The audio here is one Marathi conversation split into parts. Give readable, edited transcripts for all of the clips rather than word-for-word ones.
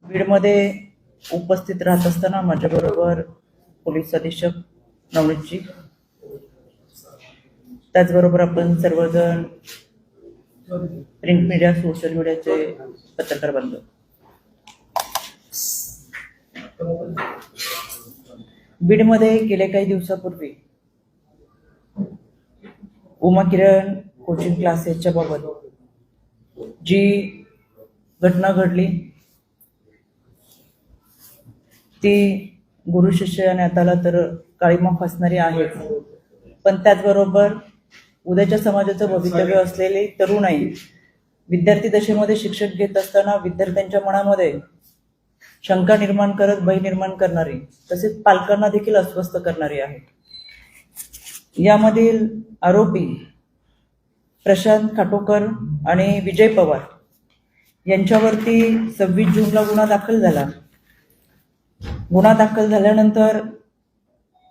बीडमध्ये उपस्थित राहत असताना माझ्याबरोबर पोलीस अधीक्षक नवनीतजी, त्याचबरोबर आपण सर्वजण प्रिंट मीडिया, सोशल मीडियाचे पत्रकार बांधव. बीडमध्ये गेल्या काही दिवसापूर्वी उमा किरण कोचिंग क्लासेसच्या बाबत जी घटना घडली ती गुरु शिष्य या नात्याला तर काळीमा फासणारी आहे, पण त्याचबरोबर उद्याच्या समाजाचं भवितव्य असलेले तरुणाई विद्यार्थी दशेमध्ये शिक्षण घेत असताना विद्यार्थ्यांच्या मनामध्ये शंका निर्माण करत भय निर्माण करणारी, तसेच पालकांना देखील अस्वस्थ करणारी आहे. यामधील आरोपी प्रशांत खाटोकर आणि विजय पवार यांच्यावरती 26 जूनला गुन्हा दाखल झाला. गुन्हा दाखल झाल्यानंतर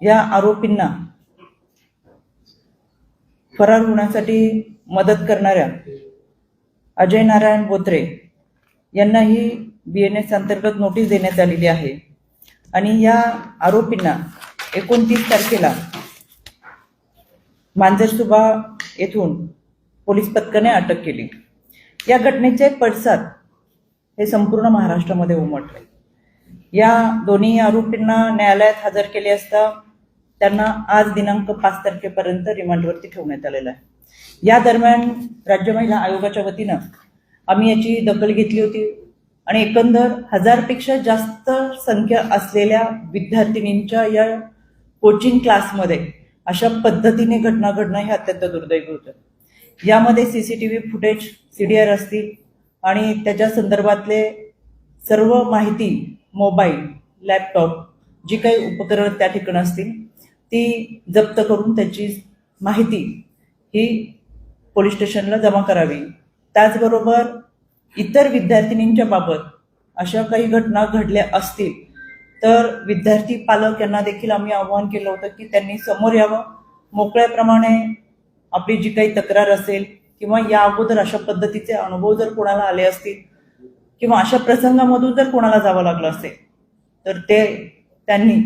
या आरोपींना फरार होण्यासाठी मदत करणाऱ्या अजय नारायण बोत्रे यांनाही BNS अंतर्गत नोटीस देण्यात आलेली आहे आणि या आरोपींना 29 तारखेला मांजरसुबा येथून पोलीस पथकाने अटक केली. या घटनेचे पडसाद हे संपूर्ण महाराष्ट्रामध्ये उमटले. या दोन्ही आरोपींना न्यायालयात हजर केले असता त्यांना आज दिनांक 5 तारखेपर्यंत रिमांडवरती ठेवण्यात आलेला आहे. या दरम्यान राज्य महिला आयोगाच्या वतीनं आम्ही याची दखल घेतली होती आणि एकंदर 1000 पेक्षा जास्त संख्या असलेल्या विद्यार्थिनींच्या या कोचिंग क्लासमध्ये अशा पद्धतीने घटना घडणं हे अत्यंत दुर्दैवी होतं. यामध्ये CCTV फुटेज, CDR असतील आणि त्याच्या संदर्भातले सर्व माहिती, मोबाईल, लॅपटॉप, जी काही उपकरणं त्या ठिकाणी असतील ती जप्त करून त्याची माहिती ही पोलीस स्टेशनला जमा करावी. त्याचबरोबर इतर विद्यार्थिनींच्या बाबत अशा काही घटना घडल्या असतील तर विद्यार्थी पालक यांना देखील आम्ही आवाहन केलं होतं की त्यांनी समोर यावं, मोकळ्याप्रमाणे आपली जी काही तक्रार असेल किंवा या अगोदर अशा पद्धतीचे अनुभव जर कोणाला आले असतील किंवा अशा प्रसंगामधून जर कोणाला जावं लागलं असेल तर ते त्यांनी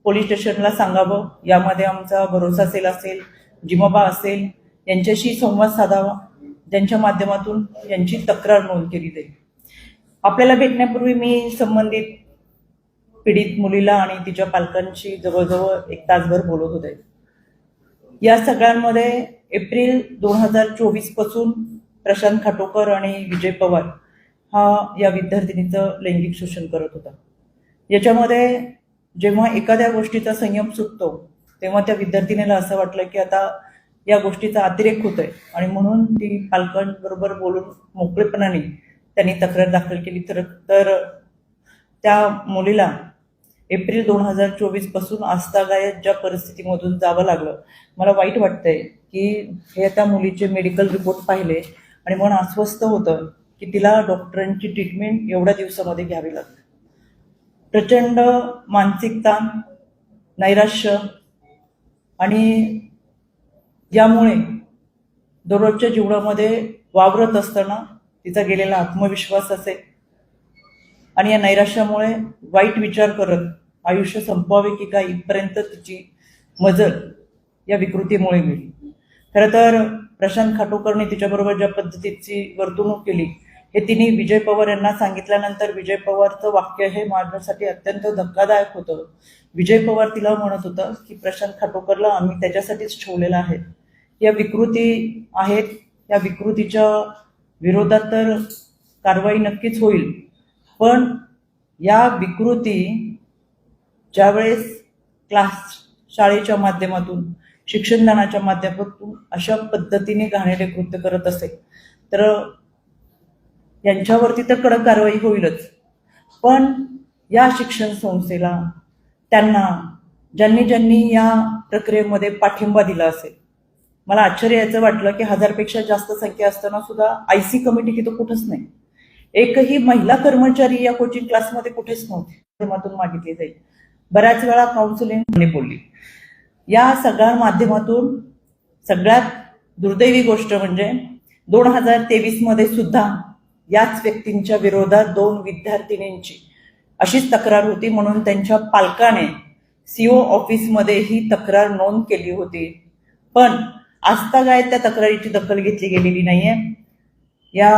पोलीस स्टेशनला सांगावं. यामध्ये आमचा भरोसा सेल असेल, जिमोबा असेल यांच्याशी संवाद साधावा, ज्यांच्या माध्यमातून यांची तक्रार नोंद केली जाईल. आपल्याला भेटण्यापूर्वी मी संबंधित पीडित मुलीला आणि तिच्या पालकांशी जवळजवळ 1 तासभर बोलत होते. या सगळ्यांमध्ये एप्रिल 2024 पासून प्रशांत खाटोकर आणि विजय पवार हा या विद्यार्थिनीचं लैंगिक शोषण करत होता. याच्यामध्ये जेव्हा एखाद्या गोष्टीचा संयम सुटतो तेव्हा त्या विद्यार्थिनीला असं वाटलं की आता या गोष्टीचा अतिरेक होतोय आणि म्हणून ती पालकांबरोबर बोलून मोकळेपणाने त्यांनी तक्रार दाखल केली. तर त्या मुलीला एप्रिल 2024 पासून आजतागायत ज्या परिस्थितीमधून जावं लागलं, मला वाईट वाटतंय की हे त्या मुलीचे मेडिकल रिपोर्ट पाहिले आणि मन अस्वस्थ होतं की तिला डॉक्टरांची ट्रीटमेंट एवढ्या दिवसामध्ये घ्यावी लागली. प्रचंड मानसिक ताण, नैराश्य आणि यामुळे दररोजच्या जीवनामध्ये वावरत असताना तिचा गेलेला आत्मविश्वास असेल आणि या नैराश्यामुळे वाईट विचार करत आयुष्य संपवावे की काय इथपर्यंत तिची मजल या विकृतीमुळे गेली. खरं तर प्रशांत खाटोकरने तिच्याबरोबर ज्या पद्धतीची वर्तणूक केली हे तिने विजय पवार यांना सांगितल्यानंतर विजय पवारचं वाक्य हे माझ्यासाठी अत्यंत धक्कादायक होतं. विजय पवार तिला म्हणत होता की प्रशांत खाटोकरला आम्ही त्याच्यासाठीच ठेवलेलं आहे. या विकृती आहेत, या विकृतीच्या विरोधात तर कारवाई नक्कीच होईल, पण या विकृती ज्यावेळेस क्लास शाळेच्या माध्यमातून, शिक्षणदानाच्या माध्यमातून अशा पद्धतीने घाणेरडे कृत्य करत असेल तर यांच्यावरती तर कडक कारवाई होईलच, पण या शिक्षण संस्थेला, त्यांना ज्यांनी ज्यांनी या प्रक्रियेमध्ये पाठिंबा दिला असेल, मला आश्चर्य याचं वाटलं की 1000 पेक्षा जास्त संख्या असताना सुद्धा IC कमिटी तिथं कुठंच नाही. एकही महिला कर्मचारी या कोचिंग क्लासमध्ये कुठेच नव्हते. माध्यमातून मागितली जाईल. बऱ्याच वेळा काउन्सिलिंग बोलली. या सगळ्या माध्यमातून सगळ्यात दुर्दैवी गोष्ट म्हणजे 2023 मध्ये सुद्धा याच व्यक्तींच्या विरोधात 2 विद्यार्थिनींची अशीच तक्रार होती, म्हणून त्यांच्या पालकाने सीओ ऑफिसमध्ये ही तक्रार नोंद केली होती. पण आजतागायत त्या तक्रारीची दखल घेतली गेलेली नाहीये. या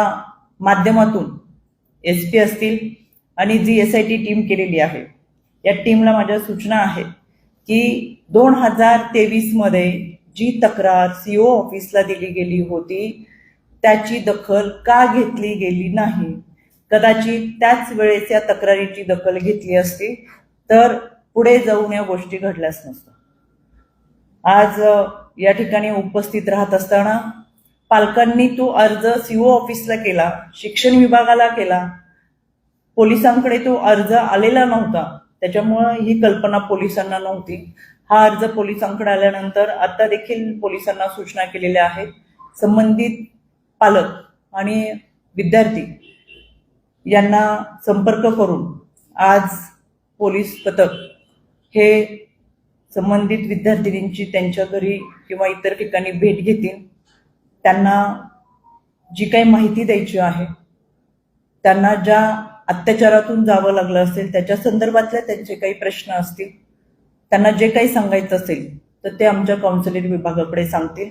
माध्यमातून SP असतील आणि जी SIT टीम केलेली आहे, या टीमला माझ्या सूचना आहेत की 2023 मध्ये जी तक्रार सीओ ऑफिसला दिली गेली होती त्याची दखल का घेतली गेली नाही. कदाचित त्याच वेळेस या तक्रारीची दखल घेतली असती तर पुढे जाऊन या गोष्टी घडल्याच नसतात. आज या ठिकाणी उपस्थित राहत असताना पालकांनी तो अर्ज सीओ ऑफिसला केला, शिक्षण विभागाला केला, पोलिसांकडे तो अर्ज आलेला नव्हता, त्याच्यामुळे ही कल्पना पोलिसांना नव्हती. हा अर्ज पोलिसांकडे आल्यानंतर आता देखील पोलिसांना सूचना केलेल्या आहेत. संबंधित पालक आणि विद्यार्थी यांना संपर्क करून आज पोलीस पथक हे संबंधित विद्यार्थिनींची त्यांच्या घरी किंवा इतर ठिकाणी भेट घेतील. त्यांना जी काही माहिती द्यायची आहे, त्यांना ज्या अत्याचारातून जावं लागलं असेल त्याच्या संदर्भातले त्यांचे काही प्रश्न असतील, त्यांना जे काही सांगायचं असेल तर ते आमच्या काउन्सिलिंग विभागाकडे सांगतील.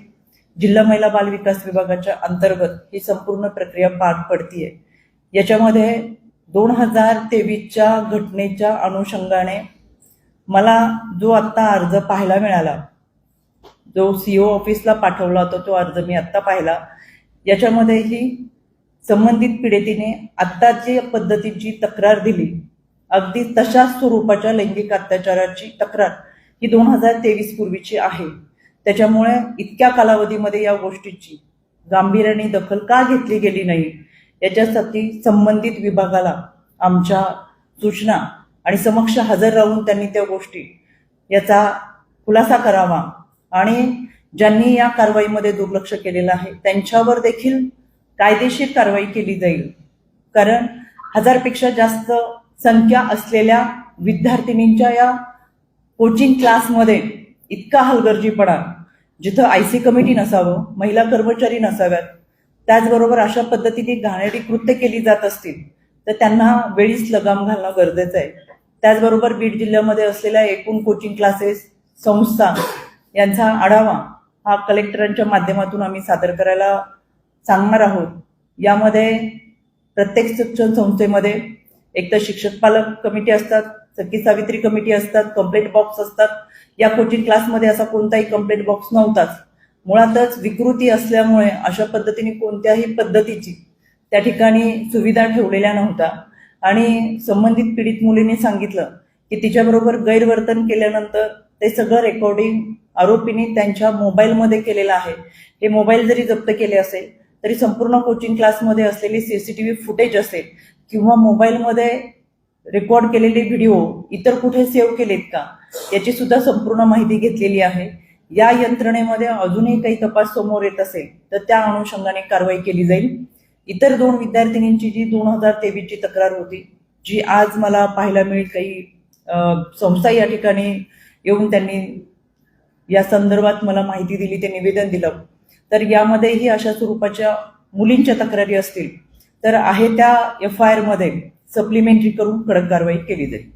जिल्हा महिला बाल विकास विभागाच्या अंतर्गत ही संपूर्ण प्रक्रिया पार पडतीये. याच्यामध्ये 2023च्या घटनेच्या अनुषंगाने मला जो आत्ता अर्ज पाहायला मिळाला, जो सीओ ऑफिसला पाठवला होता तो अर्ज मी आत्ता पाहिला. याच्यामध्येही संबंधित पीडितेने आत्ता जी पद्धतीची तक्रार दिली, अगदी तशाच स्वरूपाच्या लैंगिक अत्याचाराची तक्रार ही 2023 पूर्वीची आहे. त्याच्यामुळे इतक्या कालावधीमध्ये या गोष्टीची गांभीर्याने दखल का घेतली गेली नाही याच्यासाठी संबंधित विभागाला आमच्या सूचना आणि समक्ष हजर राहून त्यांनी त्या गोष्टी याचा खुलासा करावा आणि ज्यांनी या कारवाईमध्ये दुर्लक्ष केलेलं आहे त्यांच्यावर देखील कायदेशीर कारवाई केली जाईल. कारण 1000पेक्षा जास्त संख्या असलेल्या विद्यार्थिनींच्या या कोचिंग क्लासमध्ये इतका हलगर्जीपणा, जिथं IC कमिटी नसावं, महिला कर्मचारी नसाव्यात, त्याचबरोबर अशा पद्धतीने घाणेरडी कृत्य केली जात असतील तर त्यांना वेळीच लगाम घालणं गरजेचं आहे. त्याचबरोबर बीड जिल्ह्यामध्ये असलेल्या एकूण कोचिंग क्लासेस संस्था यांचा आढावा हा कलेक्टरांच्या माध्यमातून आम्ही सादर करायला सांगणार आहोत. यामध्ये प्रत्येक शिक्षण संस्थेमध्ये एक तर शिक्षक पालक कमिटी असतात, सखी सावित्री कमिटी असतात, कंप्लेंट बॉक्स असतात. या कोचिंग क्लासमध्ये असा कोणताही कंप्लेंट बॉक्स नव्हताच. मुळातच विकृती असल्यामुळे अशा पद्धतीने कोणत्याही पद्धतीची त्या ठिकाणी सुविधा ठेवलेल्या नव्हत्या. आणि संबंधित पीडित मुलीने सांगितलं की तिच्याबरोबर गैरवर्तन केल्यानंतर ते सगळं रेकॉर्डिंग आरोपींनी त्यांच्या मोबाईलमध्ये केलेलं आहे. हे मोबाईल जरी जप्त केले असेल तरी संपूर्ण कोचिंग क्लासमध्ये असलेली CCTV फुटेज असेल किंवा मोबाईलमध्ये रेकॉर्ड केलेले व्हिडिओ इतर कुठे सेव्ह केलेत का याची सुद्धा संपूर्ण माहिती घेतलेली आहे. या यंत्रणेमध्ये अजूनही काही तपास समोर येत असेल तर त्या अनुषंगाने कारवाई केली जाईल. इतर 2 विद्यार्थिनींची जी 2023ची तक्रार होती, जी आज मला पाहायला मिळेल, काही संस्था या ठिकाणी येऊन त्यांनी या संदर्भात मला माहिती दिली, ते निवेदन दिलं, तर यामध्येही अशा स्वरूपाच्या मुलींच्या तक्रारी असतील तर आहे त्या FIR मध्ये सप्लिमेंटरी करून कडक कारवाई केली जाईल.